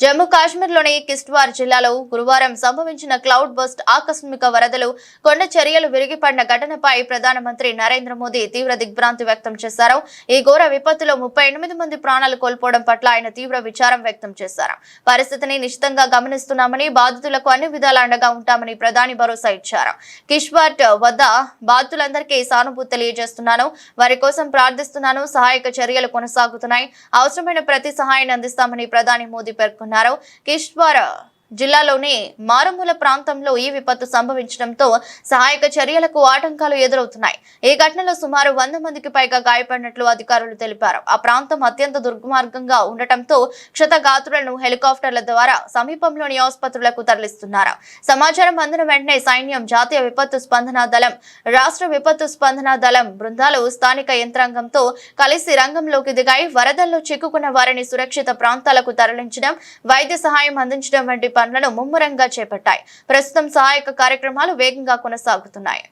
జమ్మూ కాశ్మీర్లోని కిష్ట్వార్ జిల్లాలో గురువారం సంభవించిన క్లౌడ్ బస్ట్ ఆకస్మిక వరదలు కొండ చర్యలు విరిగిపడిన ఘటనపై ప్రధానమంత్రి నరేంద్ర మోదీ తీవ్ర దిగ్భ్రాంతి వ్యక్తం చేశారు. ఈ ఘోర విపత్తులో 38 మంది ప్రాణాలు కోల్పోవడం పట్ల ఆయన తీవ్ర విచారం వ్యక్తం చేశారు. పరిస్థితిని నిశితంగా గమనిస్తున్నామని, బాధితులకు అన్ని విధాల అండగా ఉంటామని ప్రధాని భరోసా ఇచ్చారు. కిష్ట్వార్ వద్ద బాధితులందరికీ సానుభూతి తెలియజేస్తున్నాను, వారి కోసం ప్రార్థిస్తున్నాను. సహాయక చర్యలు కొనసాగుతున్నాయి, అవసరమైన ప్రతి సహాయాన్ని అందిస్తామని ప్రధాని మోదీ పేర్కొన్నారు. కిష్ట్వార్ జిల్లాలోని మారుమూల ప్రాంతంలో ఈ విపత్తు సంభవించడంతో సహాయక చర్యలకు ఆటంకాలు ఎదురవుతున్నాయి. ఈ ఘటనలో సుమారు 100 మందికి పైగా గాయపడినట్లు అధికారులు తెలిపారు. ఆ ప్రాంతం అత్యంత దుర్మార్గంగా ఉండటంతో క్షతగాత్రులను హెలికాప్టర్ల ద్వారా సమీపంలోని ఆసుపత్రులకు తరలిస్తున్నారు. సమాచారం అందిన వెంటనే సైన్యం, జాతీయ విపత్తు స్పందన దళం, రాష్ట్ర విపత్తు స్పందన దళం బృందాలు స్థానిక యంత్రాంగంతో కలిసి రంగంలోకి దిగాయి. వరదల్లో చిక్కుకున్న వారిని సురక్షిత ప్రాంతాలకు తరలించడం, వైద్య సహాయం అందించడం వంటి పనులను ముమ్మరంగా చేపట్టాయి. ప్రస్తుతం సహాయక కార్యక్రమాలు వేగంగా కొనసాగుతున్నాయి.